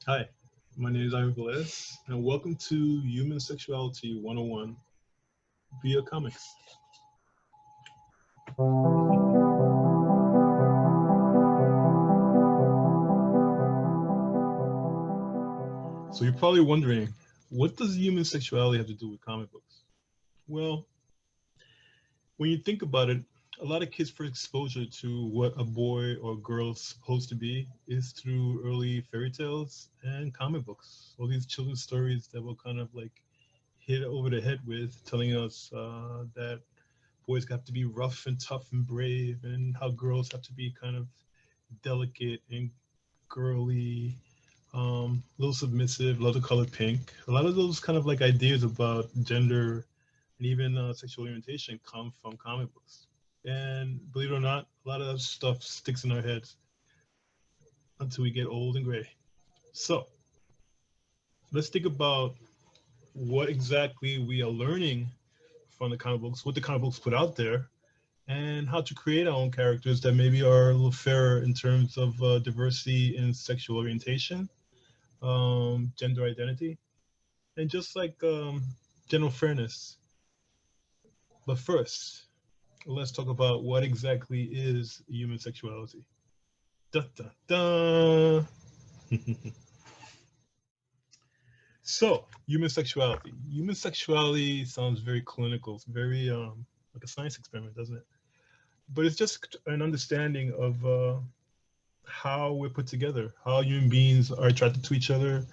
Hi, my name is Ivan Velez, and welcome to Human Sexuality 101 via comics. So you're probably wondering, what does human sexuality have to do with comic books? Well, when you think about it, a lot of kids' first exposure to what a boy or girl is supposed to be is through early fairy tales and comic books. All these children's stories that will kind of like hit over the head with, telling us that boys have to be rough and tough and brave, and how girls have to be kind of delicate and girly, a little submissive, love the color pink. A lot of those kind of like ideas about gender and even sexual orientation come from comic books. And believe it or not, a lot of that stuff sticks in our heads until we get old and gray. So let's think about what exactly we are learning from the comic books, what the comic books put out there, and how to create our own characters that maybe are a little fairer in terms of diversity in sexual orientation, gender identity, and just like general fairness. But first, let's talk about what exactly is human sexuality. Dun, dun, dun. So, human sexuality. Human sexuality sounds very clinical, it's very like a science experiment, doesn't it? But it's just an understanding of how we're put together, how human beings are attracted to each other,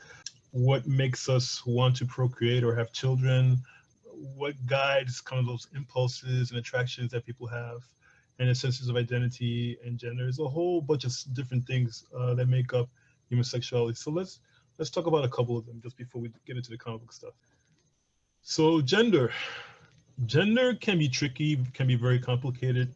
what makes us want to procreate or have children, what guides kind of those impulses and attractions that people have, and their senses of identity and gender. There's a whole bunch of different things that make up human sexuality. So let's talk about a couple of them just before we get into the comic book stuff. So gender can be tricky, can be very complicated,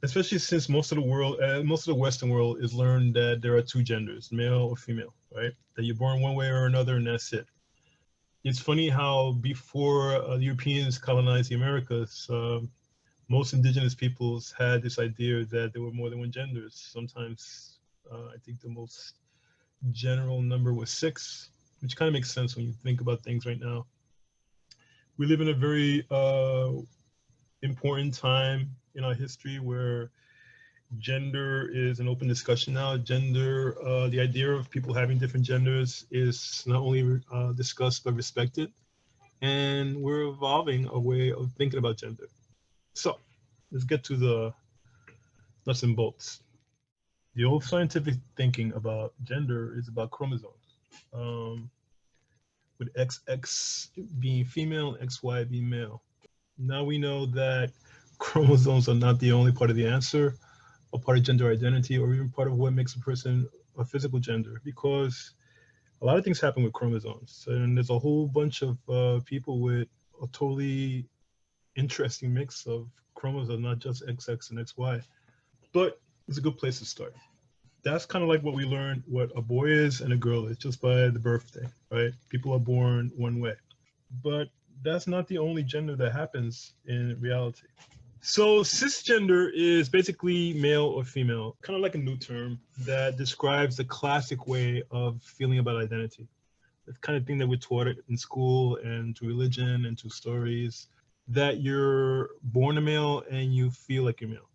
especially since most of the Western world is learned that there are two genders, male or female, right? That you're born one way or another, and that's it. It's funny how before the Europeans colonized the Americas, most indigenous peoples had this idea that there were more than one genders. Sometimes I think the most general number was six, which kind of makes sense when you think about things right now. We live in a very important time in our history where gender is an open discussion now. Gender, the idea of people having different genders is not only discussed but respected, and we're evolving a way of thinking about gender. So let's get to the nuts and bolts. The old scientific thinking about gender is about chromosomes, um, with XX being female, XY being male. Now we know that chromosomes are not the only part of the answer, or part of gender identity, or even part of what makes a person a physical gender, because a lot of things happen with chromosomes. And there's a whole bunch of people with a totally interesting mix of chromosomes, not just XX and XY. But it's a good place to start. That's kind of like what we learn what a boy is and a girl is just by the birthday, right? People are born one way. But that's not the only gender that happens in reality. So cisgender is basically male or female, kind of like a new term that describes the classic way of feeling about identity. The kind of thing that we're taught in school and to religion and to stories, that you're born a male and you feel like you're male,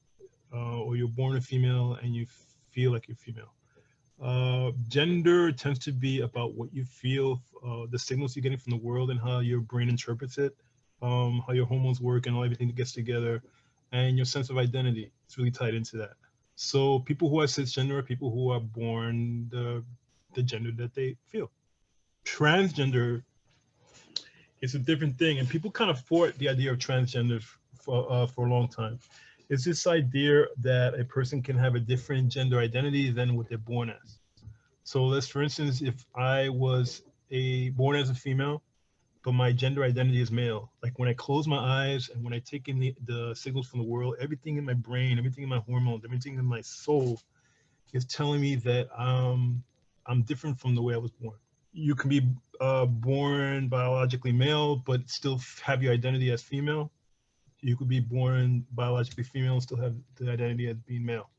or you're born a female and you feel like you're female. Gender tends to be about what you feel, the signals you're getting from the world and how your brain interprets it, how your hormones work and all everything that gets together, and your sense of identity. It's really tied into that. So people who are cisgender are people who are born the gender that they feel. Transgender is a different thing, and people kind of fought the idea of transgender for a long time. It's this idea that a person can have a different gender identity than what they're born as. So let's, for instance, if I was a born as a female, but my gender identity is male. Like when I close my eyes and when I take in the signals from the world, everything in my brain, everything in my hormones, everything in my soul is telling me that I'm different from the way I was born. You can be born biologically male, but still have your identity as female. You could be born biologically female and still have the identity as being male.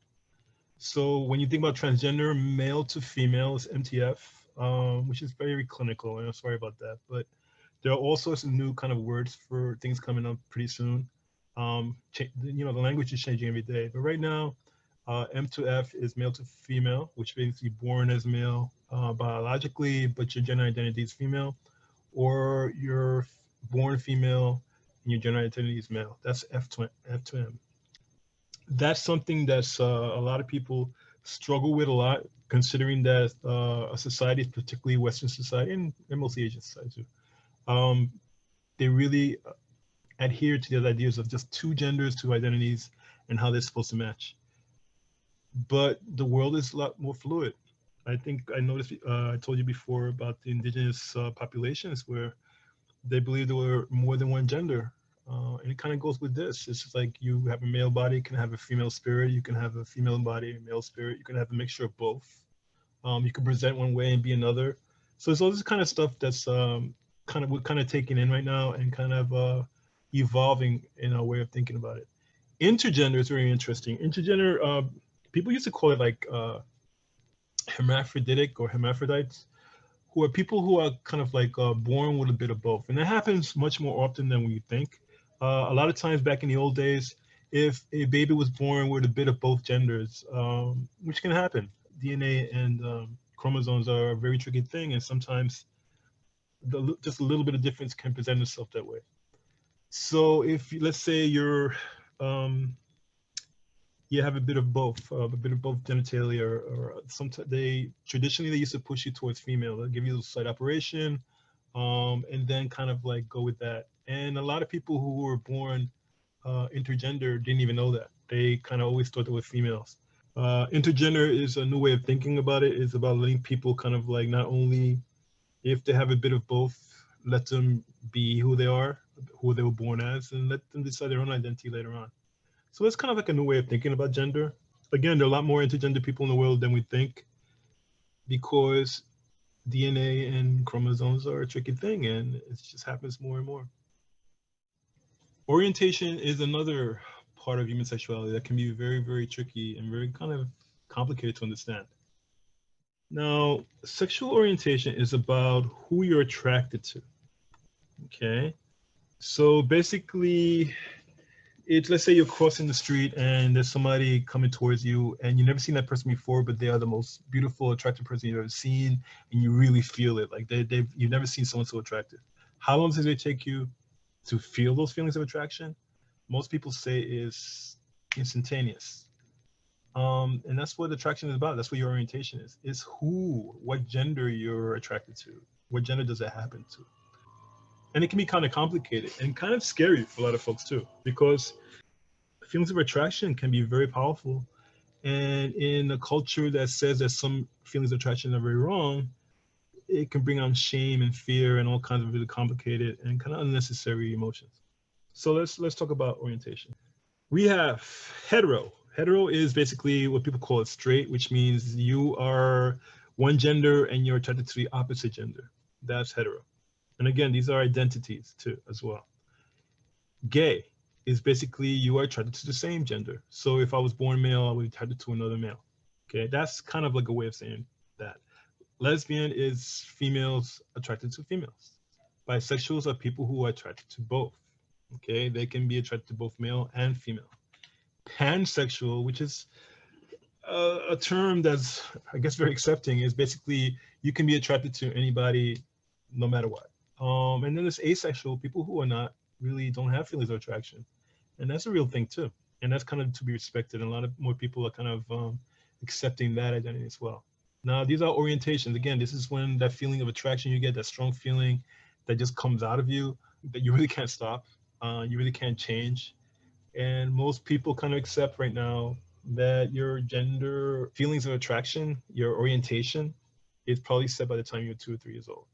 So when you think about transgender, male to female is MTF. which is very clinical, and I'm sorry about that. But there are all sorts of new kind of words for things coming up pretty soon. The language is changing every day. But right now, M to F is male to female, which means you're born as male biologically, but your gender identity is female, or you're born female and your gender identity is male. That's F to M. That's something that's a lot of people struggle with a lot, considering that a society, particularly Western society and mostly Asian society too, they really adhere to the ideas of just two genders, two identities, and how they're supposed to match. But the world is a lot more fluid. I think I noticed, I told you before about the indigenous populations where they believe there were more than one gender. And it kind of goes with this. It's just like you have a male body, you can have a female spirit, you can have a female body, a male spirit, you can have a mixture of both. You can present one way and be another. So it's all this kind of stuff that's we're kind of taking in right now and kind of evolving in our way of thinking about it. Intergender is very interesting. Intergender, people used to call it like hermaphroditic or hermaphrodites, who are people who are kind of like born with a bit of both. And that happens much more often than we think. A lot of times back in the old days, if a baby was born with a bit of both genders, which can happen, DNA and chromosomes are a very tricky thing. And sometimes just a little bit of difference can present itself that way. So if, let's say um, you have a bit of both, genitalia, or sometimes they traditionally they used to push you towards female. They'll give you a slight operation, and then kind of like go with that. And a lot of people who were born intergender didn't even know that. They kind of always thought they were females. Intergender is a new way of thinking about it. It's about letting people kind of like not only if they have a bit of both, let them be who they are, who they were born as, and let them decide their own identity later on. So it's kind of like a new way of thinking about gender. Again, there are a lot more intergender people in the world than we think because DNA and chromosomes are a tricky thing and it just happens more and more. Orientation is another part of human sexuality that can be very, very tricky and very kind of complicated to understand. Now, sexual orientation is about who you're attracted to. Okay. So basically, it's, let's say you're crossing the street and there's somebody coming towards you and you've never seen that person before, but they are the most beautiful, attractive person you've ever seen, and you really feel it. Like you've never seen someone so attractive. How long does it take you to feel those feelings of attraction? Most people say is instantaneous. And that's what attraction is about. That's what your orientation is what gender you're attracted to. What gender does it happen to? And it can be kind of complicated and kind of scary for a lot of folks too, because feelings of attraction can be very powerful. And in a culture that says that some feelings of attraction are very wrong, it can bring on shame and fear and all kinds of really complicated and kind of unnecessary emotions. So let's talk about orientation. We have hetero. Hetero is basically what people call it straight, which means you are one gender and you're attracted to the opposite gender. That's hetero. And again, these are identities too, as well. Gay is basically you are attracted to the same gender. So if I was born male, I would be attracted to another male. Okay, that's kind of like a way of saying that. Lesbian is females attracted to females. Bisexuals are people who are attracted to both. Okay, they can be attracted to both male and female. Pansexual, which is a term that's, I guess, very accepting, is basically you can be attracted to anybody no matter what. And then there's asexual, people who are not really don't have feelings of attraction. And that's a real thing too. And that's kind of to be respected. And a lot of more people are kind of accepting that identity as well. Now, these are orientations. Again, this is when that feeling of attraction you get, that strong feeling that just comes out of you, that you really can't stop. You really can't change. And most people kind of accept right now that your gender feelings of attraction, your orientation, is probably set by the time you're 2 or 3 years old.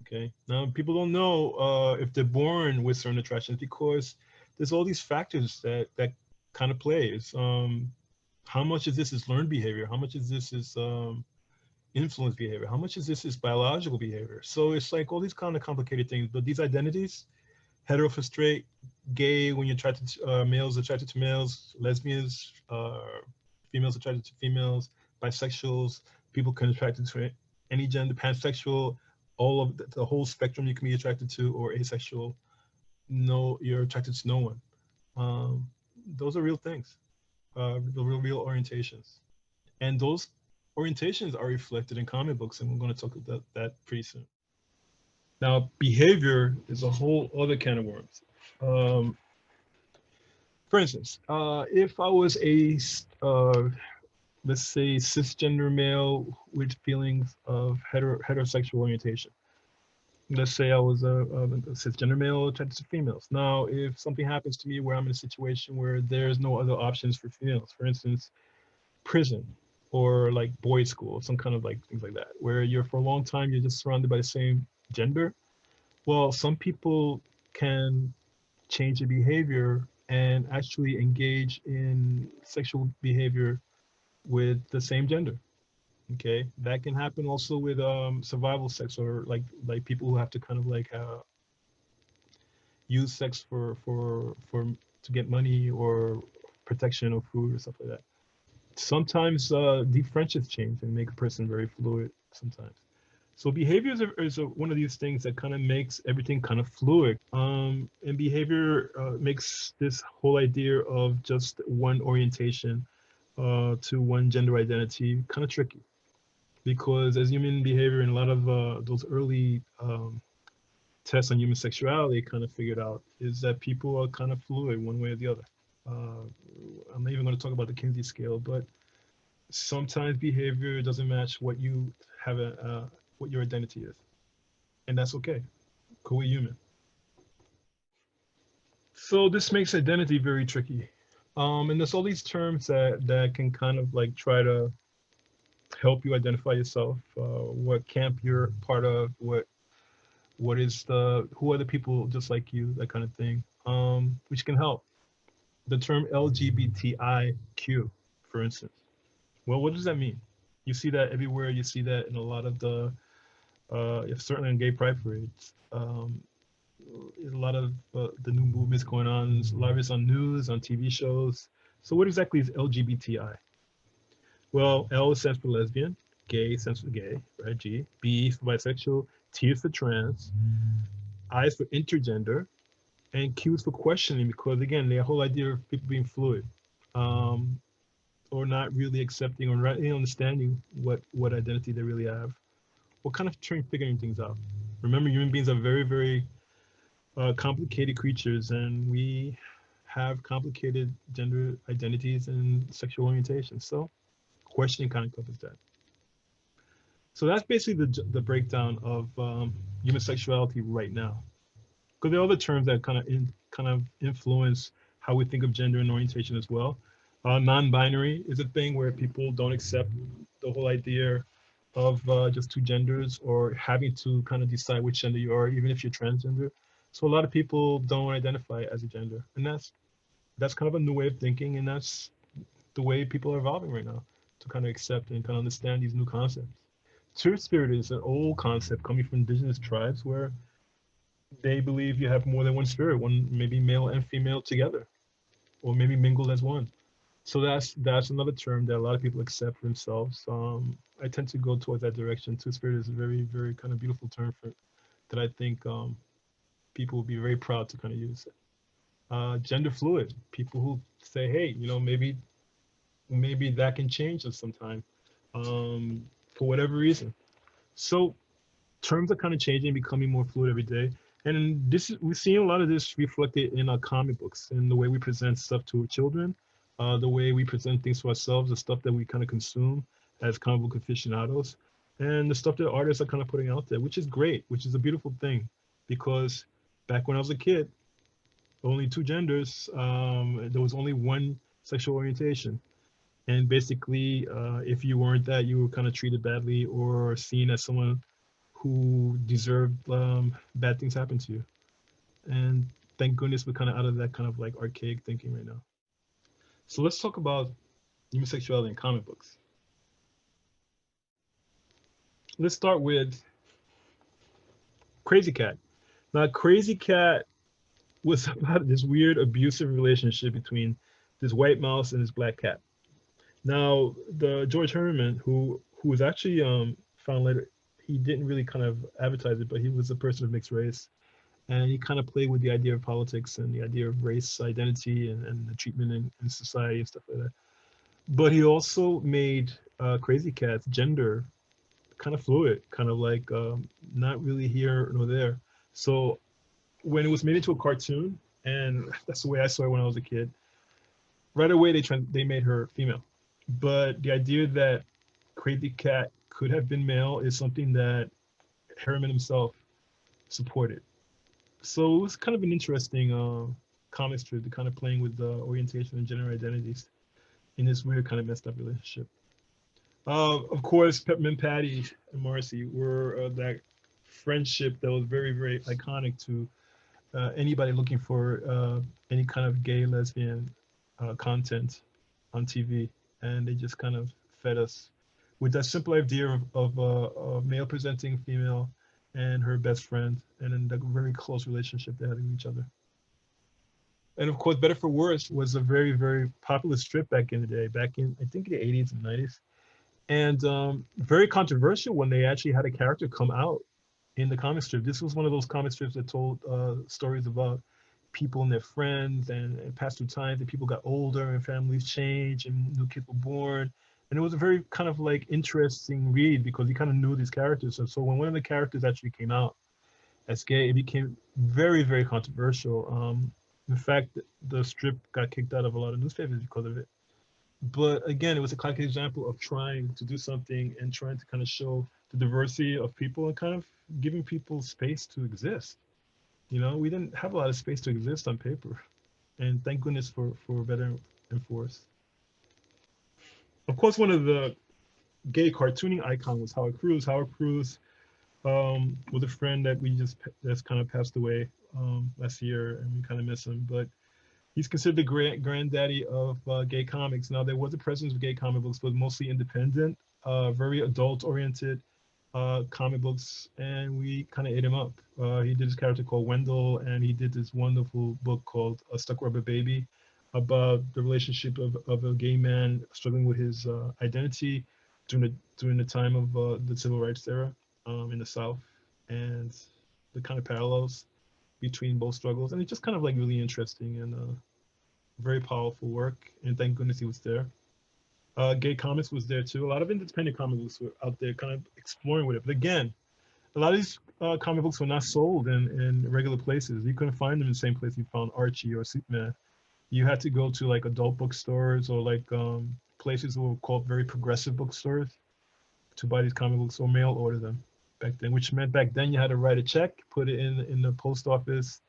Okay. Now, people don't know if they're born with certain attractions because there's all these factors that kind of plays. How much of this is learned behavior? How much of this is influence behavior? How much of this is biological behavior? So it's like all these kind of complicated things. But these identities, hetero for straight, gay when you're attracted to males attracted to males, lesbians, females attracted to females, bisexuals, people can attracted to any gender, pansexual, all of the whole spectrum you can be attracted to, or asexual, no, you're attracted to no one. Um, those are real things, the real orientations. And those orientations are reflected in comic books, and we're going to talk about that pretty soon. Now, behavior is a whole other can of worms. Um, for instance, if I was let's say, cisgender male with feelings of heterosexual orientation. Let's say I was a cisgender male attracted to females. Now, if something happens to me where I'm in a situation where there's no other options for females, for instance, prison or like boys' school, some kind of like things like that, where you're for a long time you're just surrounded by the same gender. Well, some people can change their behavior and actually engage in sexual behavior with the same gender. Okay, that can happen also with survival sex, or like people who have to kind of like use sex for to get money or protection or food or stuff like that. Sometimes deep friendships change and make a person very fluid sometimes. So behavior is one of these things that kind of makes everything kind of fluid. And behavior makes this whole idea of just one orientation to one gender identity kind of tricky, because as human behavior and a lot of those early tests on human sexuality kind of figured out is that people are kind of fluid one way or the other. Uh, I'm not even going to talk about the Kinsey scale, but sometimes behavior doesn't match what you have what your identity is, and that's okay. Cool, we're human. So this makes identity very tricky. And there's all these terms that can kind of like try to help you identify yourself, what camp you're part of, what is the who are the people just like you, that kind of thing, which can help. The term LGBTIQ, for instance. Well, what does that mean? You see that everywhere. You see that in a lot of the, certainly in gay pride parades. A lot of the new movements going on. A lot of it's on news, on TV shows. So what exactly is LGBTI? Well, L stands for lesbian, gay stands for gay, right? G. B for bisexual, T is for trans, I is for intergender, and Q is for questioning, because again, the whole idea of people being fluid, um, or not really accepting or not really understanding what identity they really have, or kind of trying figuring things out. Remember, human beings are very, very complicated creatures, and we have complicated gender identities and sexual orientations. So questioning kind of covers that. So that's basically the breakdown of human sexuality right now. Because there are other terms that kind of influence how we think of gender and orientation as well. Non-binary is a thing where people don't accept the whole idea of just two genders, or having to kind of decide which gender you are, even if you're transgender. So a lot of people don't identify as a gender, and that's kind of a new way of thinking, and that's the way people are evolving right now, to kind of accept and kind of understand these new concepts. Truth spirit is an old concept coming from indigenous tribes where they believe you have more than one spirit, one maybe male and female together, or maybe mingled as one. So that's another term that a lot of people accept for themselves. I tend to go towards that direction. Two spirit is a very, very kind of beautiful term for that. I think people will be very proud to kind of use it. Gender fluid, people who say, hey, maybe that can change at some time, for whatever reason. So terms are kind of changing, becoming more fluid every day. And we're seeing a lot of this reflected in our comic books, in the way we present stuff to children, the way we present things to ourselves, the stuff that we kind of consume as comic book aficionados, and the stuff that artists are kind of putting out there, which is great, which is a beautiful thing. Because back when I was a kid, only two genders, there was only one sexual orientation. And basically, if you weren't that, you were kind of treated badly or seen as someone who deserved bad things happen to you. And thank goodness we're kind of out of that kind of like archaic thinking right now. So let's talk about homosexuality in comic books. Let's start with Crazy Cat. Now, Crazy Cat was about this weird abusive relationship between this white mouse and this black cat. Now, the George Herman, who was actually found later he didn't really kind of advertise it, but he was a person of mixed race, and he kind of played with the idea of politics and the idea of race identity and the treatment in society and stuff like that. But he also made Crazy Cat's gender kind of fluid, kind of like not really here nor there. So when it was made into a cartoon, and that's the way I saw it when I was a kid, right away they made her female. But the idea that Crazy Cat could have been male is something that Harriman himself supported. So it was kind of an interesting comic strip, to kind of playing with the orientation and gender identities in this weird kind of messed up relationship. Of course, Peppermint Patty and Marcy were that friendship that was very, very iconic to anybody looking for any kind of gay, lesbian content on TV. And they just kind of fed us with that simple idea of a male presenting female and her best friend, and then the very close relationship they had with each other. And of course, Better for Worse was a very, very popular strip back in the day, back in, I think, the 80s and 90s. And very controversial when they actually had a character come out in the comic strip. This was one of those comic strips that told stories about people and their friends and passed through times that people got older and families changed and new kids were born. And it was a very kind of like interesting read because you kind of knew these characters. And so when one of the characters actually came out as gay, it became very, very controversial. In fact, the strip got kicked out of a lot of newspapers because of it. But again, it was a classic example of trying to do something and trying to kind of show the diversity of people and kind of giving people space to exist. You know, we didn't have a lot of space to exist on paper, and thank goodness for Better and Force. Of course, one of the gay cartooning icons was Howard Cruz. Howard Cruz was a friend that we just kind of passed away last year, and we kind of miss him. But he's considered the granddaddy of gay comics. Now, there was a presence of gay comic books, but mostly independent, very adult-oriented comic books, and we kind of ate him up. He did this character called Wendell, and he did this wonderful book called A Stuck Rubber Baby about the relationship of a gay man struggling with his identity during the time of the civil rights era in the South, and the kind of parallels between both struggles. And it's just kind of like really interesting and very powerful work. And thank goodness he was there. Gay Comics was there too. A lot of independent comic books were out there kind of exploring with it. But again, a lot of these comic books were not sold in regular places. You couldn't find them in the same place you found Archie or Superman. You had to go to like adult bookstores or like places that were called very progressive bookstores to buy these comic books or mail order them back then, which meant back then you had to write a check, put it in the post office,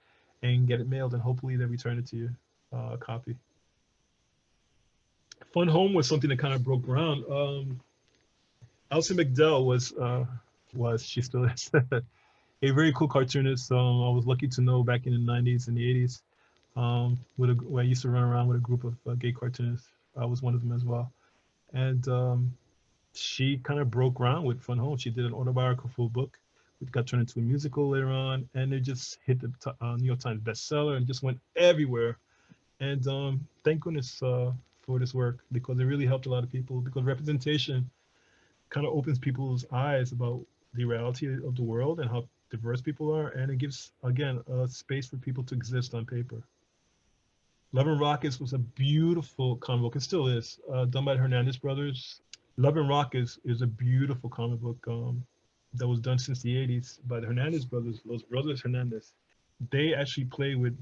and get it mailed, and hopefully they return it to you, a copy. Fun Home was something that kind of broke ground. Elsie McDowell was she still is a very cool cartoonist. I was lucky to know back in the 90s and the 80s. Where I used to run around with a group of gay cartoonists. I was one of them as well. And she kind of broke ground with Fun Home. She did an autobiographical book. It got turned into a musical later on, and it just hit the New York Times bestseller and just went everywhere. And thank goodness for this work, because it really helped a lot of people, because representation kind of opens people's eyes about the reality of the world and how diverse people are, and it gives, again, a space for people to exist on paper. Love and Rockets was a beautiful comic book. It still is, done by the Hernandez brothers. Love and Rockets is a beautiful comic book that was done since the 80s by the Hernandez brothers, those brothers Hernandez. They actually play with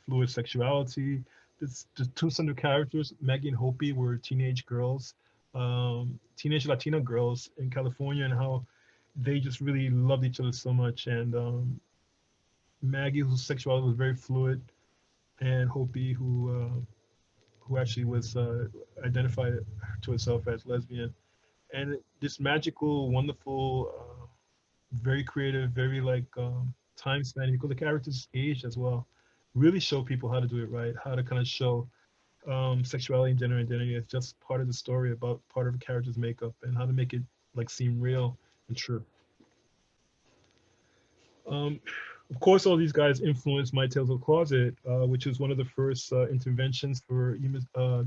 fluid sexuality. The two central characters, Maggie and Hopi, were teenage girls, teenage Latina girls in California, and how they just really loved each other so much. And Maggie, whose sexuality was very fluid, and Hopi, who actually was identified to herself as lesbian. And this magical, wonderful, very creative, very like time spanning, because the characters aged as well, really show people how to do it right, how to kind of show sexuality and gender identity as just part of the story, about part of a character's makeup, and how to make it like seem real and true. Of course, all these guys influenced My Tales of the Closet, which was one of the first interventions for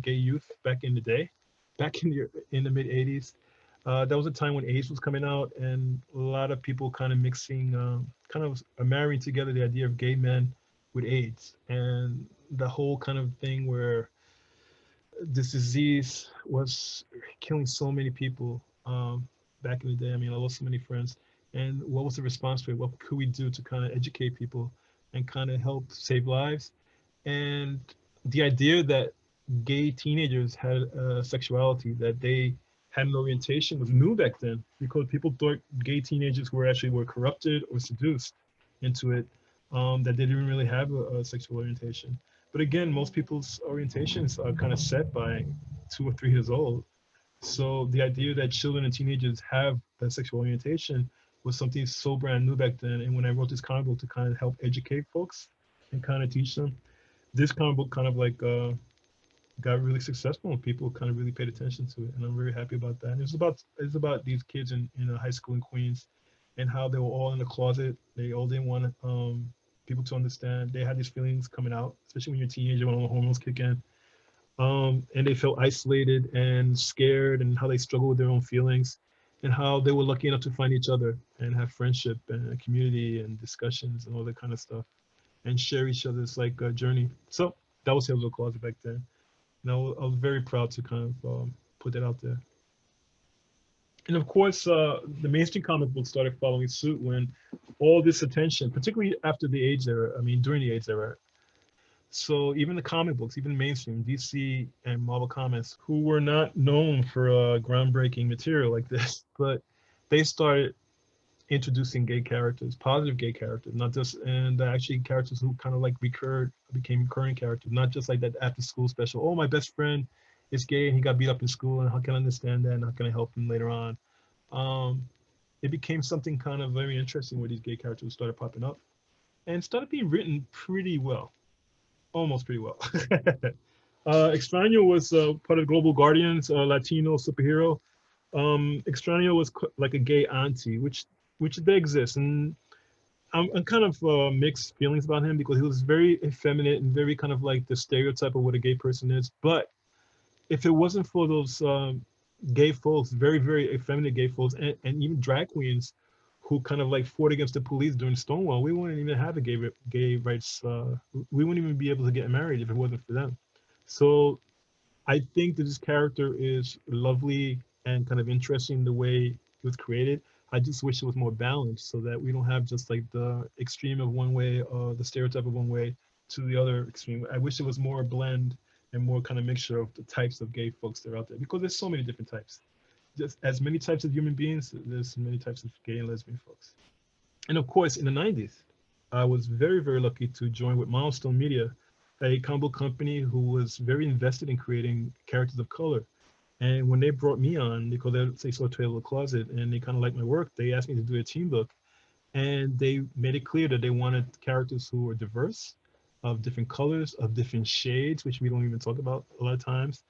gay youth back in the day, back in the mid 80s. That was a time when AIDS was coming out, and a lot of people kind of mixing, kind of marrying together the idea of gay men with AIDS, and the whole kind of thing where this disease was killing so many people back in the day. I mean, I lost so many friends. And what was the response to it? What could we do to kind of educate people and kind of help save lives? And the idea that gay teenagers had a sexuality, that they had an orientation was new back then because people thought gay teenagers were corrupted or seduced into it, that they didn't really have a sexual orientation. But again, most people's orientations are kind of set by 2 or 3 years old. So the idea that children and teenagers have a sexual orientation was something so brand new back then. And when I wrote this comic book to kind of help educate folks and kind of teach them, this comic book kind of like got really successful and people kind of really paid attention to it. And I'm very happy about that. And it's about these kids in a high school in Queens and how they were all in the closet. They all didn't want people to understand. They had these feelings coming out, especially when you're a teenager, when all the hormones kick in. And they felt isolated and scared, and how they struggled with their own feelings, and how they were lucky enough to find each other and have friendship and a community and discussions and all that kind of stuff, and share each other's like journey. So that was Tales of the Closet back then. And I was very proud to kind of put that out there. And of course, the mainstream comic book started following suit when all this attention, particularly after the AIDS era, I mean, during the AIDS era. So even the comic books, even mainstream, DC and Marvel Comics, who were not known for groundbreaking material like this, but they started introducing gay characters, positive gay characters, not just, and actually characters who kind of like became recurring characters, not just like that after school special. Oh, my best friend is gay and he got beat up in school, and how can I understand that? And how can I help him later on? Um, it became something kind of very interesting where these gay characters started popping up and started being written pretty well, almost pretty well. Extraño was part of Global Guardians, Latino superhero. Extraño was like a gay auntie, which they exist, and I'm kind of mixed feelings about him because he was very effeminate and very kind of like the stereotype of what a gay person is. But if it wasn't for those gay folks, very very effeminate gay folks, and even drag queens who kind of like fought against the police during Stonewall, we wouldn't even have a gay rights. We wouldn't even be able to get married if it wasn't for them. So I think that this character is lovely and kind of interesting the way it was created. I just wish it was more balanced so that we don't have just like the extreme of one way or the stereotype of one way to the other extreme. I wish it was more a blend and more kind of mixture of the types of gay folks that are out there, because there's so many different types. Just as many types of human beings, there's many types of gay and lesbian folks. And of course, in the 90s, I was very, very lucky to join with Milestone Media, a comic book company who was very invested in creating characters of color. And when they brought me on, because they saw Tale of the Closet and they kind of liked my work, they asked me to do a team book. And they made it clear that they wanted characters who were diverse, of different colors, of different shades, which we don't even talk about a lot of times,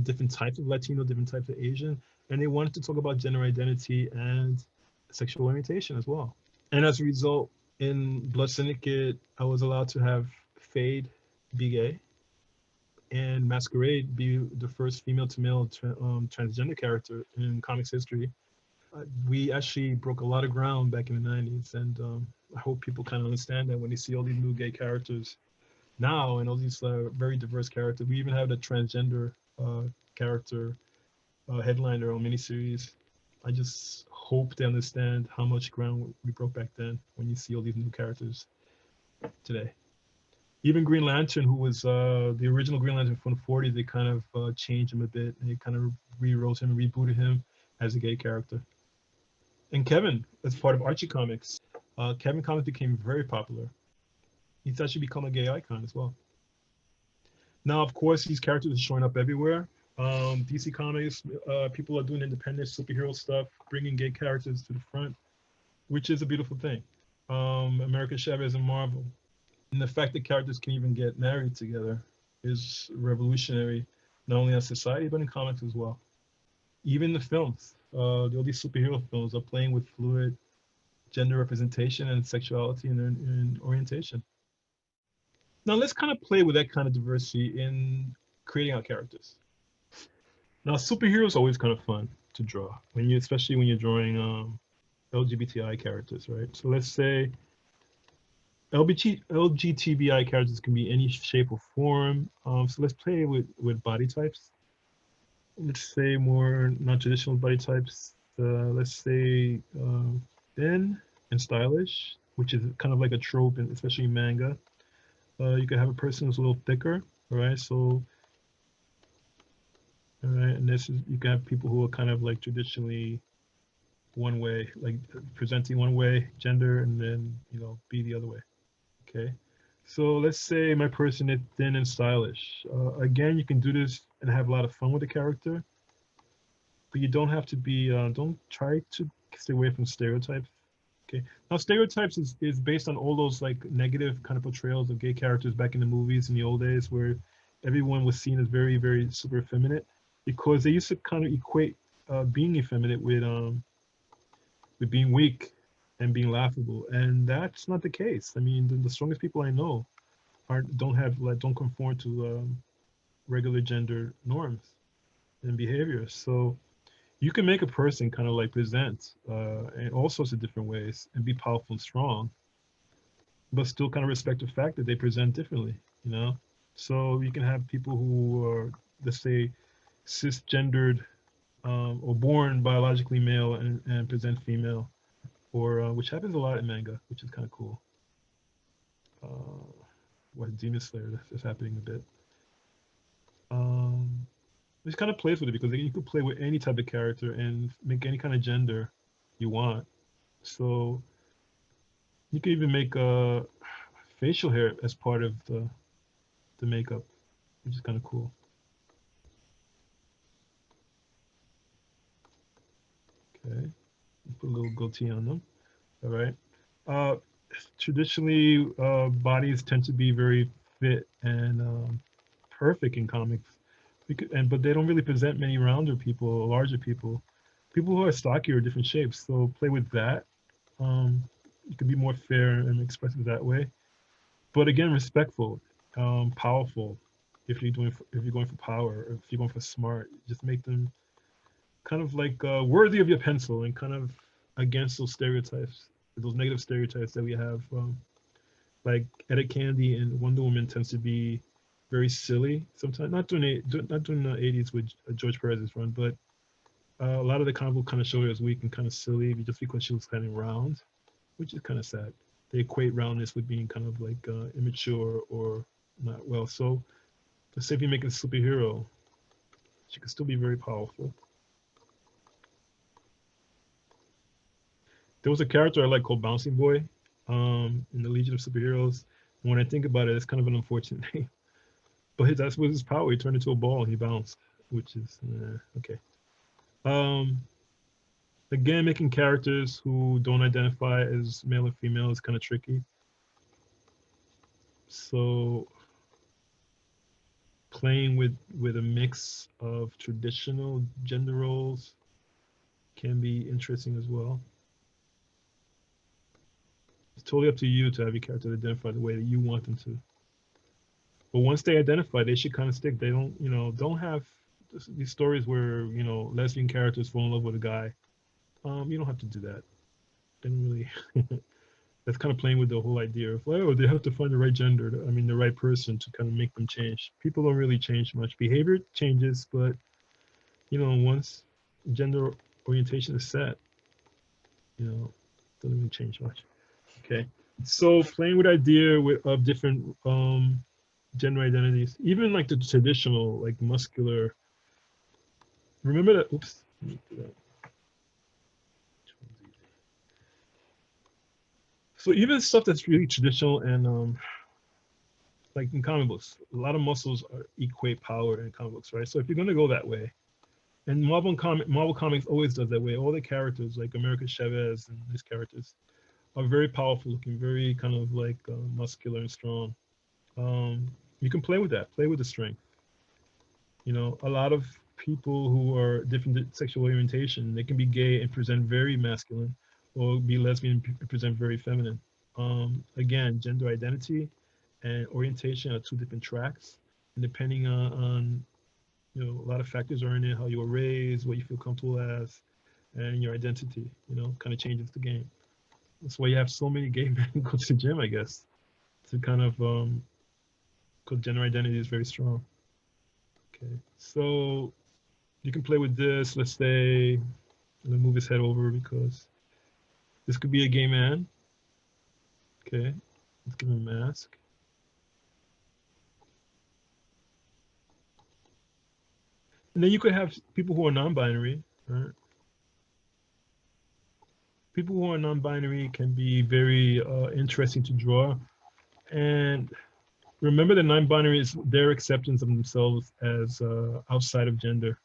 different types of Latino, different types of Asian. And they wanted to talk about gender identity and sexual orientation as well. And as a result, in Blood Syndicate, I was allowed to have Fade be gay and Masquerade be the first female to male transgender character in comics history. We actually broke a lot of ground back in the 90s, and I hope people kind of understand that when they see all these new gay characters now and all these very diverse characters. We even have the transgender character headliner on miniseries. I just hope they understand how much ground we broke back then when you see all these new characters today. Even Green Lantern, who was the original Green Lantern from the 40s, they kind of changed him a bit. They kind of rewrote him and rebooted him as a gay character. And Kevin, as part of Archie Comics, Kevin Comics became very popular. He's actually become a gay icon as well. Now, of course, these characters are showing up everywhere. DC Comics, people are doing independent superhero stuff, bringing gay characters to the front, which is a beautiful thing. America Chavez and Marvel. And the fact that characters can even get married together is revolutionary, not only in society, but in comics as well. Even the films, all these superhero films are playing with fluid gender representation and sexuality and orientation. Now let's kind of play with that kind of diversity in creating our characters. Now superheroes are always kind of fun. to draw when you, especially when you're drawing LGBTI characters, right? So let's say LGBTI characters can be any shape or form. So let's play with body types. Let's say more non-traditional body types. Let's say thin and stylish, which is kind of like a trope, and especially in manga. You could have a person who's a little thicker, all right? So, all right, and this is, you can have people who are kind of like traditionally one way, like presenting one way gender, and then be the other way. Okay. So let's say my person is thin and stylish. Again, you can do this and have a lot of fun with the character, but you don't have to be. Don't try to stay away from stereotypes. Okay. Now, stereotypes is based on all those like negative kind of portrayals of gay characters back in the movies in the old days, where everyone was seen as very, very super effeminate, because they used to kind of equate being effeminate with being weak and being laughable, and that's not the case. I mean, the strongest people I know don't conform to regular gender norms and behaviors. So you can make a person kind of like present in all sorts of different ways and be powerful and strong, but still kind of respect the fact that they present differently. You know, so you can have people who are, let's say, cisgendered or born biologically male and present female, or which happens a lot in manga, which is kind of cool. What Demon Slayer is happening a bit. Which kind of plays with it because you could play with any type of character and make any kind of gender you want. So you could even make facial hair as part of the makeup, which is kind of cool. Okay, put a little goatee on them. All right. Uh, Traditionally, bodies tend to be very fit and perfect in comics, but they don't really present many rounder people, larger people, people who are stockier, different shapes. So play with that. You can be more fair and expressive that way, but again, respectful, powerful. If you're going for power, or if you're going for smart, just make them kind of like worthy of your pencil and kind of against those stereotypes, those negative stereotypes that we have. Like Edit Candy and Wonder Woman tends to be very silly sometimes. Not during the '80s with George Perez's run, but a lot of the comic book kind of show her as weak and kind of silly just because she was kind of round, which is kind of sad. They equate roundness with being kind of like immature or not well. So let's say if you make a superhero, she could still be very powerful. There was a character I like called Bouncing Boy in the Legion of Superheroes. When I think about it, it's kind of an unfortunate name. But that's with his power. He turned into a ball and he bounced, which is okay. Um, Again, making characters who don't identify as male or female is kind of tricky. So playing with a mix of traditional gender roles can be interesting as well. It's totally up to you to have your character identify the way that you want them to. But once they identify, they should kind of stick. They don't have these stories where lesbian characters fall in love with a guy. You don't have to do that. They don't really. That's kind of playing with the whole idea of, oh, they have to find the right gender. I mean, the right person to kind of make them change. People don't really change much. Behavior changes, but once gender orientation is set, doesn't really change much. Okay, so playing with idea of different gender identities, even like the traditional, like muscular. Remember that? Oops. Let me do that. So even stuff that's really traditional and like in comic books, a lot of muscles equate power in comic books, right? So if you're gonna go that way, and Marvel Comics always does that way. All the characters, like America Chavez and his characters, are very powerful looking, very kind of like muscular and strong. You can play with that, play with the strength. A lot of people who are different sexual orientation, they can be gay and present very masculine, or be lesbian and present very feminine. Again, gender identity and orientation are two different tracks, and depending on You know, a lot of factors are in it: how you were raised, what you feel comfortable as, and your identity. You know, kind of changes the game. That's why you have so many gay men go to the gym, I guess, to kind of because gender identity is very strong. Okay, so you can play with this. Let's say, I'm gonna move his head over because this could be a gay man. Okay, let's give him a mask. And then you could have people who are non-binary, right? People who are non-binary can be very interesting to draw. And remember, the non-binary is their acceptance of themselves as outside of gender.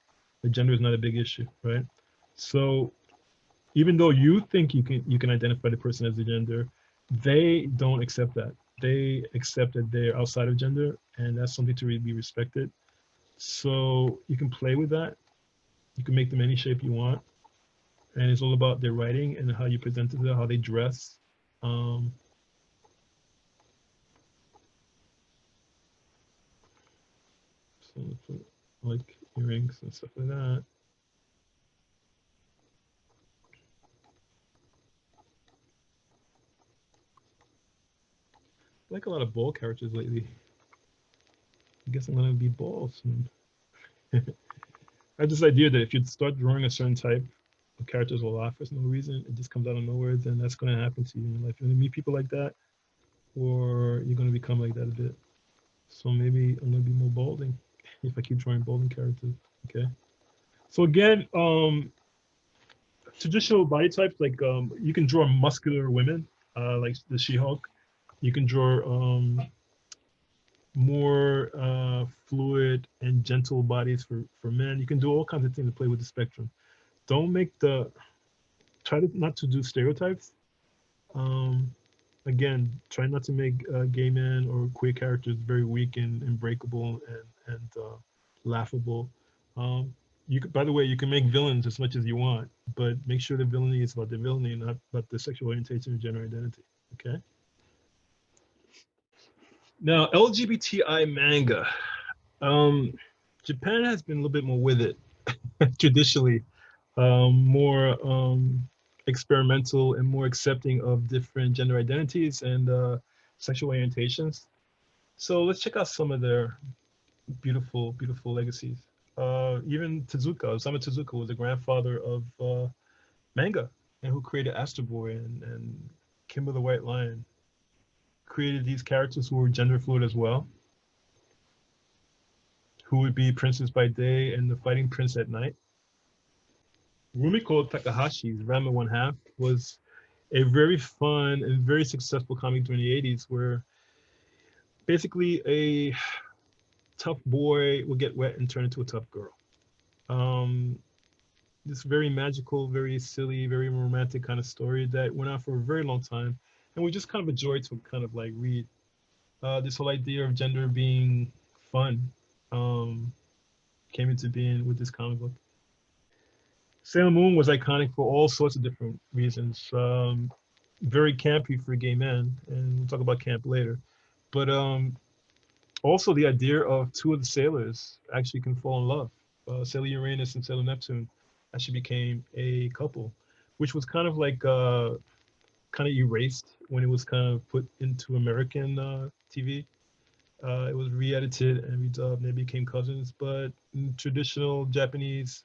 The gender is not a big issue, right? So even though you think you can identify the person as a gender, they don't accept that. They accept that they're outside of gender, and that's something to really be respected. So you can play with that. You can make them any shape you want, and it's all about their writing and how you present it, how they dress. Um, so like earrings and stuff like that. I like a lot of ball characters lately. I guess I'm gonna be ball soon. I had this idea that if you start drawing a certain type of characters will laugh for no reason, it just comes out of nowhere, then that's gonna happen to you in life. You're gonna meet people like that, or you're gonna become like that a bit. So maybe I'm gonna be more balding if I keep drawing balding characters. Okay. So again, traditional body types like you can draw muscular women, like the She-Hulk. You can draw more fluid and gentle bodies for men. You can do all kinds of things to play with the spectrum. Don't make the try to not to do stereotypes. Um, Again, try not to make gay men or queer characters very weak and breakable and laughable. Um, you could, by the way, you can make villains as much as you want, but make sure the villainy is about the villainy, not about the sexual orientation or gender identity. Okay. Now, LGBTI manga. Um, Japan has been a little bit more with it traditionally, more experimental and more accepting of different gender identities and sexual orientations. So let's check out some of their beautiful, beautiful legacies. Even Tezuka, Osamu Tezuka was the grandfather of manga, and who created Astro Boy and Kimber the White Lion. Created these characters who were gender fluid as well, who would be Princess by day and the Fighting Prince at night. Rumiko Takahashi's Ranma One Half was a very fun and very successful comic during the 80s where basically a tough boy would get wet and turn into a tough girl. Um, this very magical, very silly, very romantic kind of story that went on for a very long time. And we just kind of enjoyed to kind of like read this whole idea of gender being fun um, came into being with this comic book. Sailor Moon was iconic for all sorts of different reasons. Very campy for gay men, and we'll talk about camp later. But also the idea of two of the sailors actually can fall in love. Sailor Uranus and Sailor Neptune actually became a couple, which was kind of like kind of erased when it was kind of put into American TV. It was re-edited and redubbed, and they became cousins. But in traditional Japanese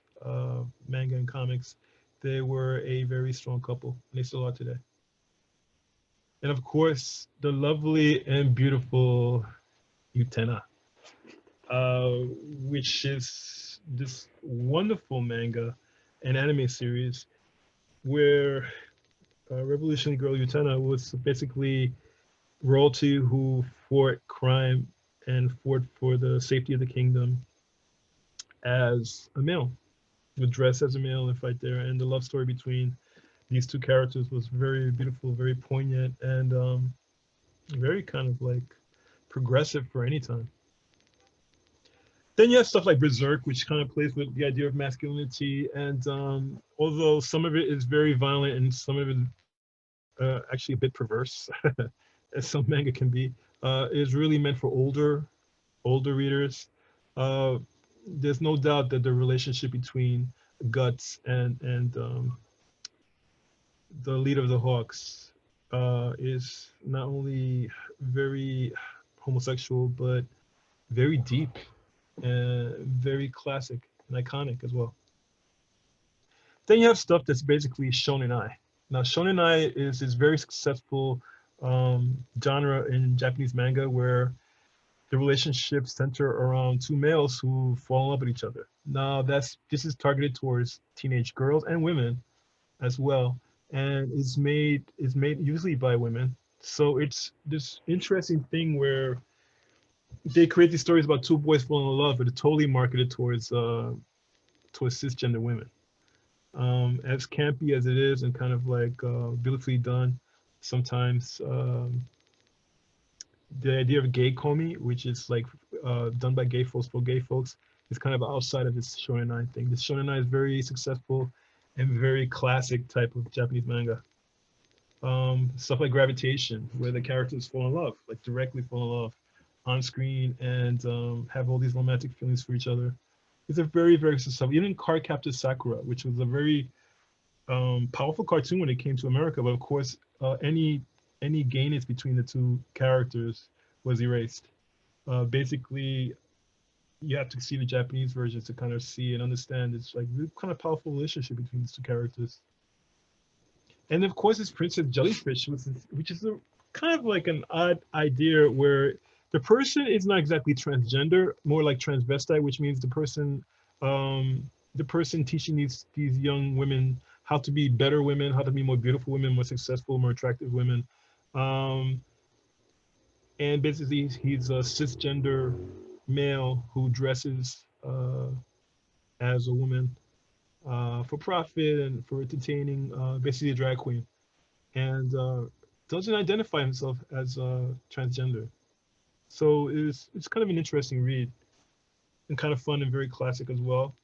manga and comics, they were a very strong couple, and they still are today. And of course, the lovely and beautiful Utena, uh, which is this wonderful manga and anime series where Revolutionary Girl Utena was basically royalty who fought crime and fought for the safety of the kingdom as a male, would dress as a male and fight there. And the love story between these two characters was very beautiful, very poignant, and very kind of like progressive for any time. Then you have stuff like Berserk, which kind of plays with the idea of masculinity, and although some of it is very violent and some of it actually a bit perverse, as some manga can be, is really meant for older readers. Uh, there's no doubt that the relationship between Guts and the leader of the Hawks is not only very homosexual but very deep and very classic and iconic as well. Then you have stuff that's basically shonen ai. Now, shonen ai is this very successful genre in Japanese manga where the relationships center around two males who fall in love with each other. Now, this is targeted towards teenage girls and women as well, and is made usually by women. So it's this interesting thing where they create these stories about two boys falling in love, but it's totally marketed towards cisgender women. As campy as it is and kind of like beautifully done, sometimes the idea of gay komi, which is like done by gay folks for gay folks, is kind of outside of this shonen ai thing. This shonen ai is very successful and very classic type of Japanese manga. Stuff like Gravitation, where the characters fall in love, like directly fall in love on screen and have all these romantic feelings for each other. It's a very, very successful. Even Card Captor Sakura, which was a very powerful cartoon when it came to America, but of course, any gayness between the two characters was erased. Basically, you have to see the Japanese version to kind of see and understand it's like really kind of powerful relationship between these two characters. And of course, it's Princess Jellyfish, which is a kind of like an odd idea where the person is not exactly transgender, more like transvestite, which means the person teaching these young women how to be better women, how to be more beautiful women, more successful, more attractive women. Um, and basically, he's a cisgender male who dresses as a woman for profit and for entertaining, basically a drag queen, and doesn't identify himself as transgender. So it's kind of an interesting read and kind of fun and very classic as well.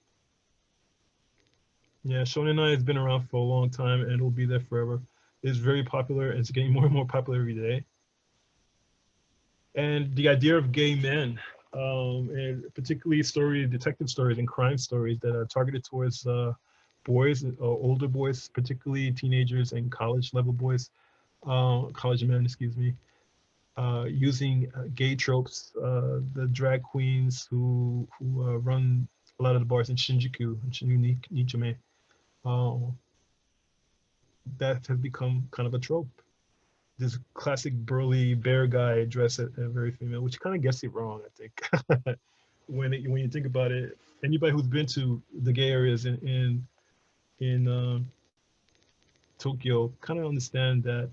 Yeah, Shonen Ai has been around for a long time and it'll be there forever. It's very popular and it's getting more and more popular every day. And the idea of gay men, and particularly detective stories and crime stories that are targeted towards boys, older boys, particularly teenagers and college level boys, college men, excuse me, using gay tropes, the drag queens who run a lot of the bars in Shinjuku and Nichome, uh, that has become kind of a trope. This classic burly bear guy dressed as very female, which kind of gets it wrong, I think. When you think about it, anybody who's been to the gay areas in Tokyo kind of understand that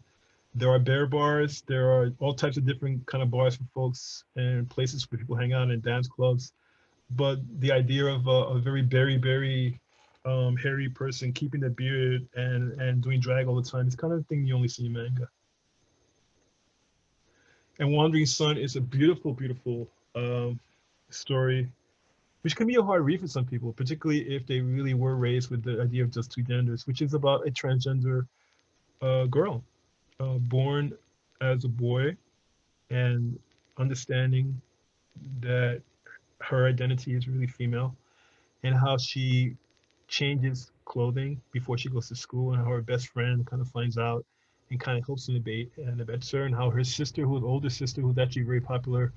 there are bear bars, there are all types of different kind of bars for folks and places where people hang out and dance clubs. But the idea of a very berry hairy person keeping the beard and doing drag all the time is kind of the thing you only see in manga. And Wandering Sun is a beautiful, beautiful story, which can be a hard read for some people, particularly if they really were raised with the idea of just two genders, which is about a transgender girl born as a boy and understanding that her identity is really female and how she changes clothing before she goes to school and how her best friend kind of finds out and kind of helps in debate and abets her and how her sister, who's older sister, who's actually very popular,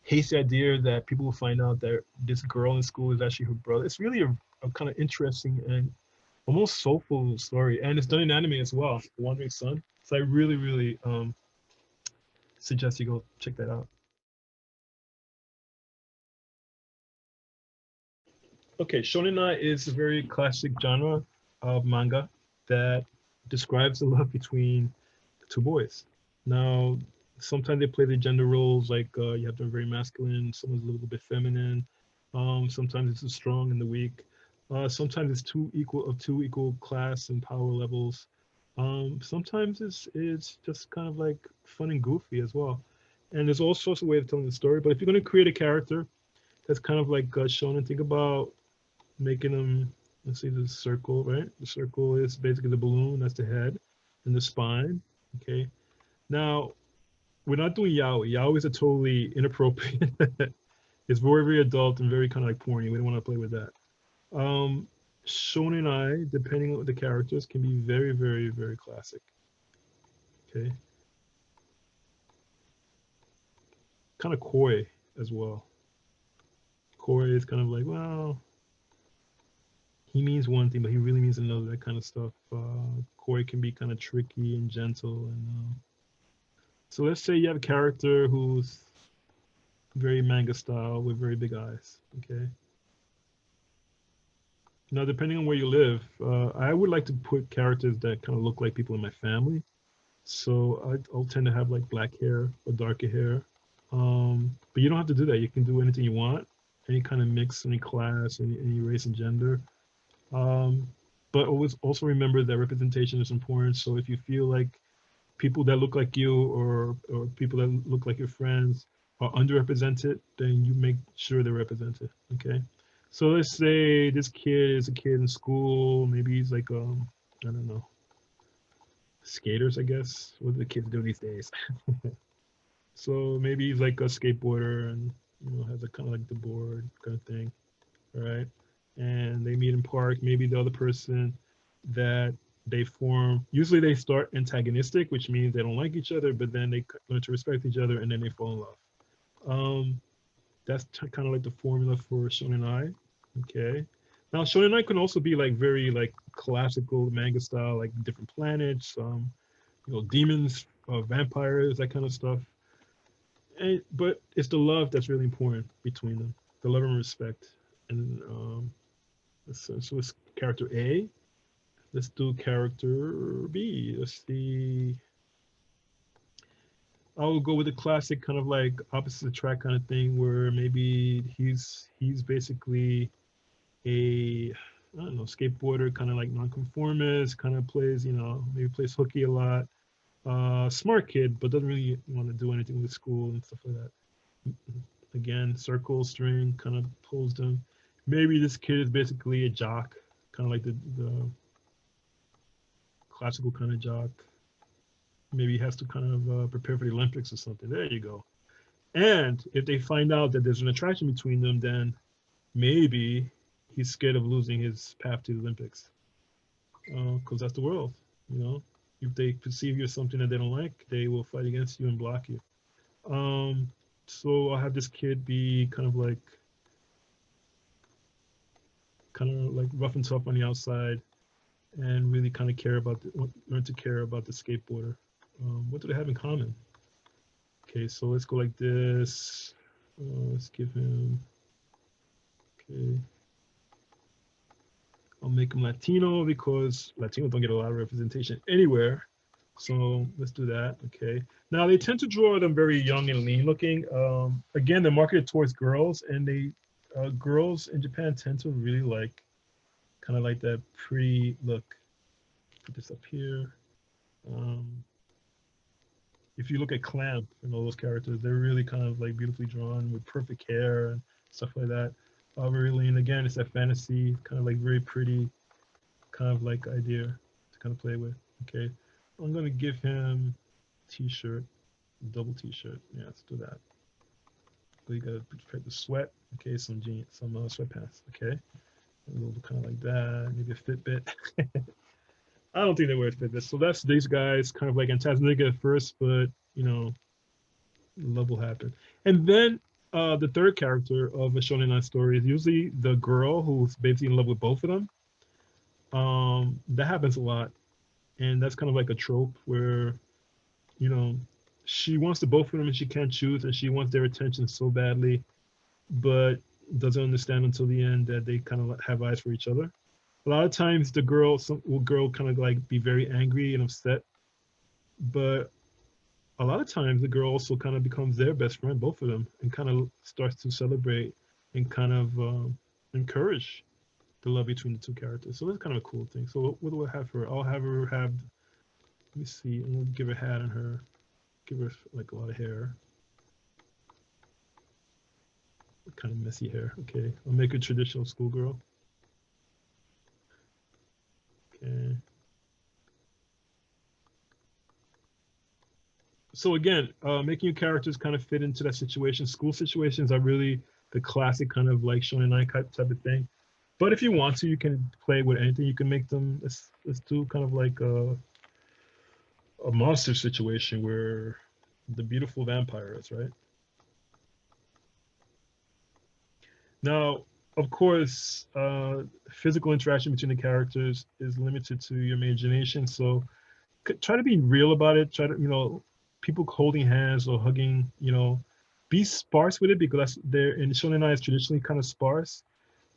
hates the idea that people will find out that this girl in school is actually her brother. It's really a kind of interesting and almost soulful story, and it's done in anime as well, Wandering Sun. So I really, really suggest you go check that out. Okay, Shonenai is a very classic genre of manga that describes the love between two boys. Now, sometimes they play the gender roles like you have them very masculine, someone's a little bit feminine. Sometimes it's the strong and the weak. Sometimes it's two equal class and power levels. Sometimes it's just kind of like fun and goofy as well. And there's all sorts of ways of telling the story. But if you're going to create a character that's kind of like shonen, think about making them. Let's see the circle, right? The circle is basically the balloon. That's the head and the spine. Okay. Now, we're not doing yaoi. Yaoi is a totally inappropriate It's very, very adult and very kind of like porny. We don't want to play with that. Um, Shonen Ai, depending on the characters, can be very, very, very classic. Okay, kind of coy as well. Coy is kind of like, well, he means one thing, but he really means another. That kind of stuff. Coy can be kind of tricky and gentle, and so let's say you have a character who's very manga style with very big eyes. Okay. Now, depending on where you live, I would like to put characters that kind of look like people in my family. So I'll tend to have like black hair or darker hair. But you don't have to do that. You can do anything you want, any kind of mix, any class, any race and gender. Um, but always also remember that representation is important. So if you feel like people that look like you or people that look like your friends are underrepresented, then you make sure they're represented. Okay. So let's say this kid is a kid in school. Maybe he's like I don't know, skaters, I guess. What do the kids do these days? So maybe he's like a skateboarder and has a kind of like the board kind of thing, right? And they meet in park. Maybe the other person that they form, usually they start antagonistic, which means they don't like each other, but then they learn to respect each other and then they fall in love. Um, that's kind of like the formula for Shonen Ai. Okay. Now Shonen Ai can also be like very like classical manga style, like different planets, demons, vampires, that kind of stuff. But it's the love that's really important between them, the love and respect. And so it's character A. Let's do character B. Let's see. I'll go with the classic kind of like opposite attract kind of thing, where maybe he's basically a I don't know skateboarder, kind of like nonconformist, kind of plays maybe plays hooky a lot. Smart kid, but doesn't really want to do anything with school and stuff like that. Again, circle string kind of pulls them. Maybe this kid is basically a jock, kind of like the classical kind of jock. Maybe he has to kind of prepare for the Olympics or something. There you go. And if they find out that there's an attraction between them, then maybe he's scared of losing his path to the Olympics, because that's the world. You know, if they perceive you as something that they don't like, they will fight against you and block you. Um, so I'll have this kid be kind of like rough and tough on the outside, and really kind of learn to care about the skateboarder. What do they have in common? Okay, so let's go like this. Let's give him. Okay, I'll make him Latino because Latinos don't get a lot of representation anywhere. So let's do that. Okay. Now they tend to draw them very young and lean looking. Again, they're marketed towards girls, and girls in Japan tend to really like kind of like that pretty look. Put this up here. Um, if you look at Clamp and all those characters, they're really kind of like beautifully drawn with perfect hair and stuff like that. Very lean. Again, it's that fantasy, kind of like very pretty, kind of like idea to kind of play with. Okay. I'm gonna give him t-shirt, double t-shirt. Yeah, let's do that. So you gotta protect the sweat. Okay, some jeans, some sweatpants. Okay, a little kind of like that. Maybe a Fitbit. I don't think they wear Fitbits. So that's these guys, kind of like antagonistic at first, but love will happen. And then the third character of a shonen story is usually the girl who's basically in love with both of them. That happens a lot, and that's kind of like a trope where you know she wants the both of them and she can't choose, and she wants their attention so badly, but doesn't understand until the end that they kind of have eyes for each other. A lot of times the girl kind of like be very angry and upset, but a lot of times the girl also kind of becomes their best friend, both of them, and kind of starts to celebrate and kind of encourage the love between the two characters. So that's kind of a cool thing. So what do I have for her? I'll have her have. Let me see. I'm gonna give a hat on her. Give her like a lot of hair. Kind of messy hair. Okay. I'll make her traditional schoolgirl. Okay. So again, making your characters kind of fit into that situation. School situations are really the classic kind of like shonen type of thing. But if you want to, you can play with anything. You can make them. Let's do kind of like a monster situation where the beautiful vampire is, right? Now, of course, physical interaction between the characters is limited to your imagination. So try to be real about it. Try to, people holding hands or hugging, be sparse with it because they're in shonen is traditionally kind of sparse.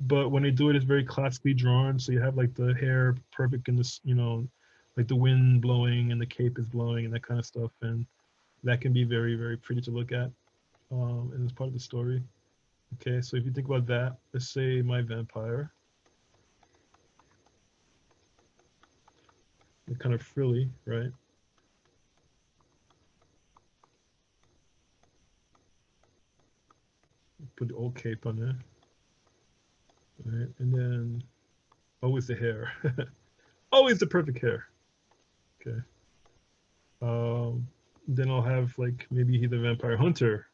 But when they do it, it's very classically drawn. So you have like the hair perfect in this, like the wind blowing and the cape is blowing and that kind of stuff. And that can be very, very pretty to look at. And it's part of the story. Okay, so if you think about that, let's say my vampire, they're kind of frilly, right? Put the old cape on there, right? And then always the hair, always the perfect hair. Okay. Then I'll have like maybe he's the vampire hunter,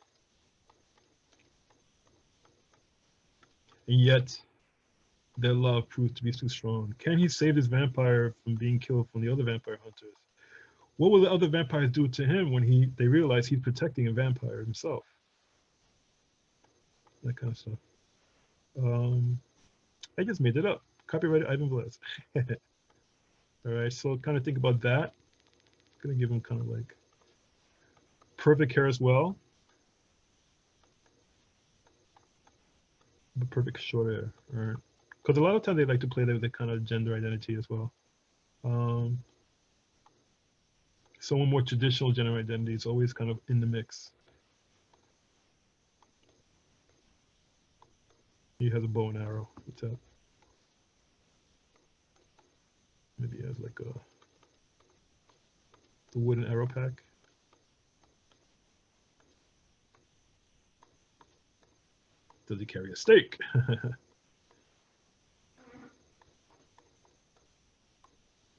and yet their love proves to be too strong. Can he save this vampire from being killed from the other vampire hunters? What will the other vampires do to him when they realize he's protecting a vampire himself? That kind of stuff. I just made it up. Copyrighted Ivan Velez. All right, so kind of think about that. I'm gonna give him kind of like perfect hair as well, but perfect short hair. All right, because a lot of times they like to play with the kind of gender identity as well. Um, Someone more traditional gender identity is always kind of in the mix. He has a bow and arrow. What's up? Maybe he has like the wooden arrow pack. Does he carry a stake?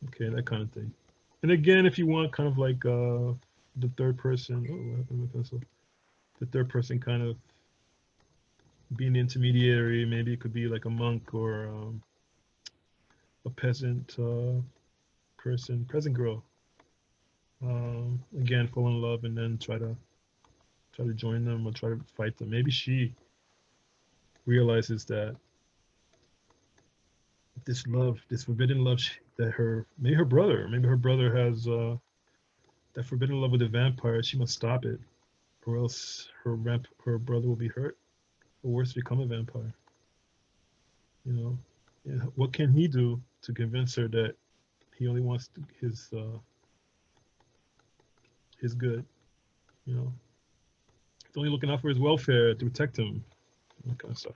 Okay, that kind of thing. And again, if you want kind of like the third person, oh, what happened with pencil? The third person kind of being the intermediary, maybe it could be like a monk or a peasant peasant girl. Again, fall in love and then try to join them or try to fight them. Maybe she realizes that this love, this forbidden love that maybe her brother has that forbidden love with a vampire. She must stop it, or else her brother will be hurt, or worse, become a vampire. You know, yeah, what can he do to convince her that he only wants his good? You know, he's only looking out for his welfare to protect him, that kind of stuff.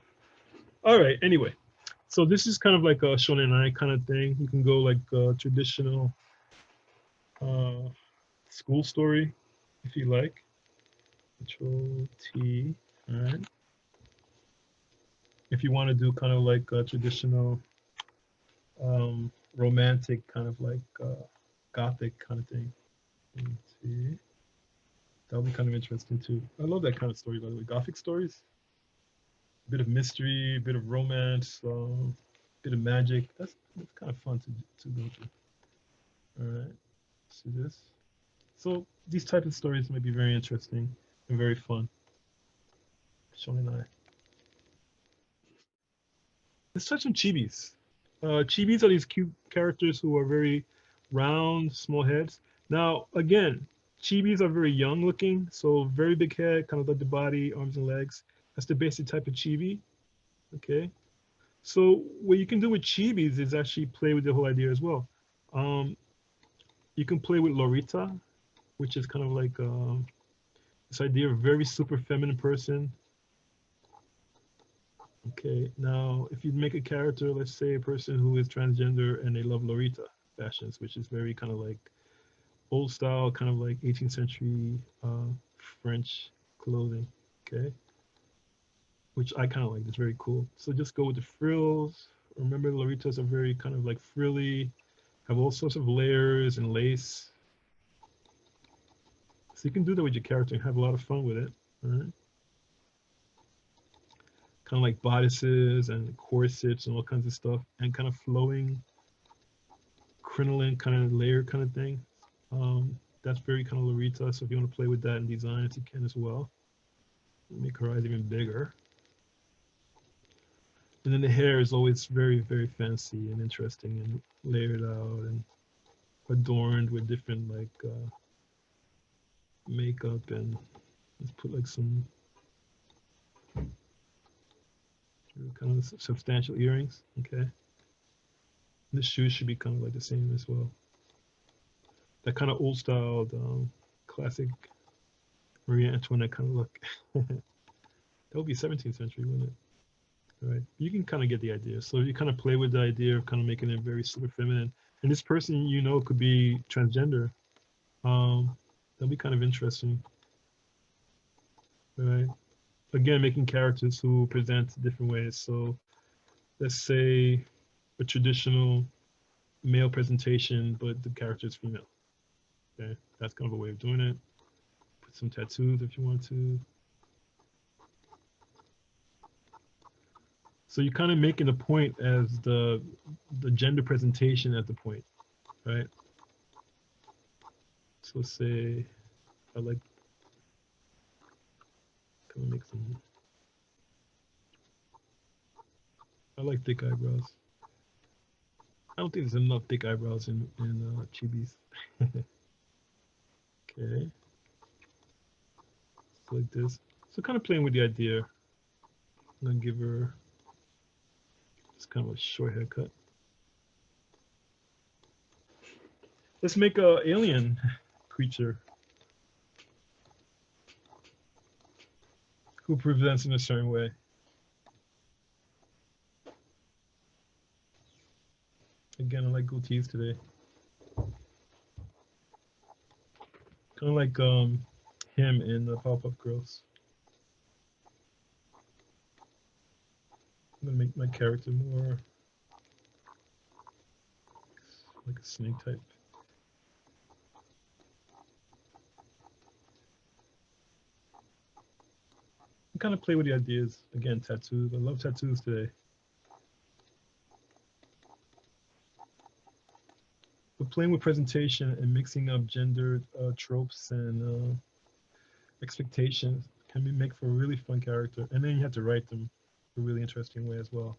All right. Anyway, so this is kind of like a shonen ai kind of thing. You can go like traditional uh, school story if you like. Control T. All right. If you want to do kind of like a traditional romantic kind of like gothic kind of thing. T. That'll be kind of interesting too. I love that kind of story, by the way. Gothic stories, a bit of mystery, a bit of romance, a bit of magic. That's kind of fun to go through. All right. See this. So these type of stories might be very interesting and very fun. Shonen Ai. Let's touch on chibis. Chibis are these cute characters who are very round, small heads. Now, again, chibis are very young looking, so very big head, kind of like the body, arms and legs. That's the basic type of chibi. Okay. So what you can do with chibis is actually play with the whole idea as well. Um, you can play with Lorita, which is kind of like this idea of a very super feminine person. Okay, now if you make a character, let's say a person who is transgender and they love Lorita fashions, which is very kind of like old style, kind of like 18th century French clothing. Okay, which I kind of like. It's very cool. So just go with the frills. Remember, Loritas are very kind of like frilly, have all sorts of layers and lace. So you can do that with your character and have a lot of fun with it. All right. kind of like bodices and corsets and all kinds of stuff, and kind of flowing crinoline kind of layer kind of thing. That's very kind of Lorita. So if you want to play with that in designs, you can as well. Make her eyes even bigger. And then the hair is always very, very fancy and interesting and layered out and adorned with different like makeup, and let's put like some kind of substantial earrings. Okay. The shoes should be kind of like the same as well. That kind of old styled, classic Marie Antoinette kind of look. That would be 17th century, wouldn't it? Right. You can kind of get the idea. So you kind of play with the idea of kind of making it very super feminine. And this person, you know, could be transgender. That'll be kind of interesting. Right. Again, making characters who present different ways. So let's say a traditional male presentation, but the character is female. Okay. That's kind of a way of doing it. Put some tattoos if you want to. So you're kind of making a point as the gender presentation at the point, right? So let's say I like kind of make some. I like thick eyebrows. I don't think there's enough thick eyebrows in chibis. Okay, so like this. So kind of playing with the idea. I'm gonna give her just kind of a short haircut. Let's make a alien creature who presents in a certain way. Again, I like goatees today. Kind of like him in the Powerpuff Girls. I'm gonna make my character more like a snake type. I kind of play with the ideas. Again, tattoos. I love tattoos today. But playing with presentation and mixing up gender tropes and expectations can make for a really fun character. And then you have to write them a really interesting way as well.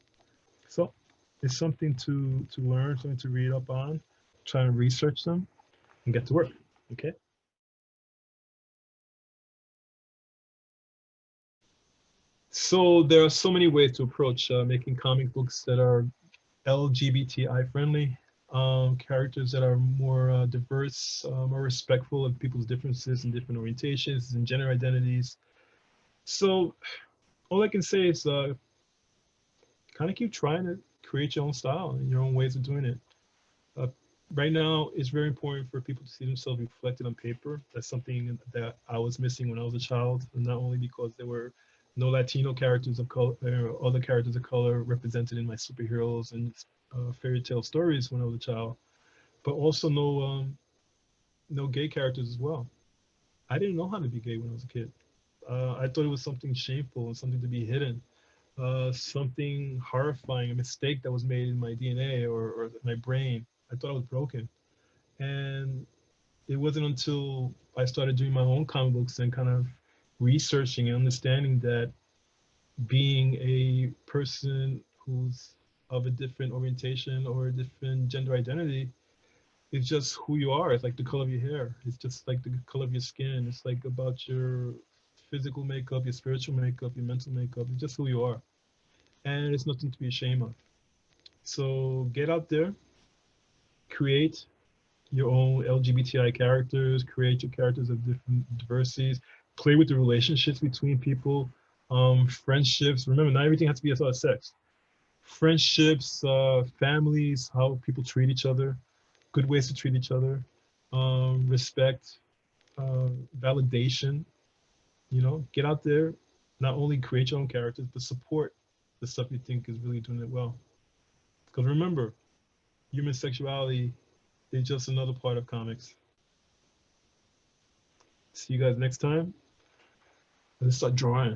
So it's something to learn, something to read up on, try and research them, and get to work. Okay. So there are so many ways to approach making comic books that are LGBTI friendly, characters that are more diverse, more respectful of people's differences and different orientations and gender identities. So all I can say is kind of keep trying to create your own style and your own ways of doing it. Uh, right now, it's very important for people to see themselves reflected on paper. That's something that I was missing when I was a child, and not only because there were no Latino characters of color or other characters of color represented in my superheroes and fairy tale stories when I was a child, but also no gay characters as well. I didn't know how to be gay when I was a kid. I thought it was something shameful and something to be hidden, something horrifying, a mistake that was made in my DNA or my brain. I thought I was broken. And it wasn't until I started doing my own comic books and kind of researching and understanding that being a person who's of a different orientation or a different gender identity is just who you are. It's like the color of your hair. It's just like the color of your skin. It's like about your physical makeup, your spiritual makeup, your mental makeup. It's just who you are. And it's nothing to be ashamed of. So get out there, create your own LGBTI characters, create your characters of different diversities, play with the relationships between people, friendships. Remember, not everything has to be about sex. Friendships, families, how people treat each other, good ways to treat each other, respect, validation. You know, get out there, not only create your own characters, but support the stuff you think is really doing it well. Because remember, human sexuality is just another part of comics. See you guys next time. Let's start drawing.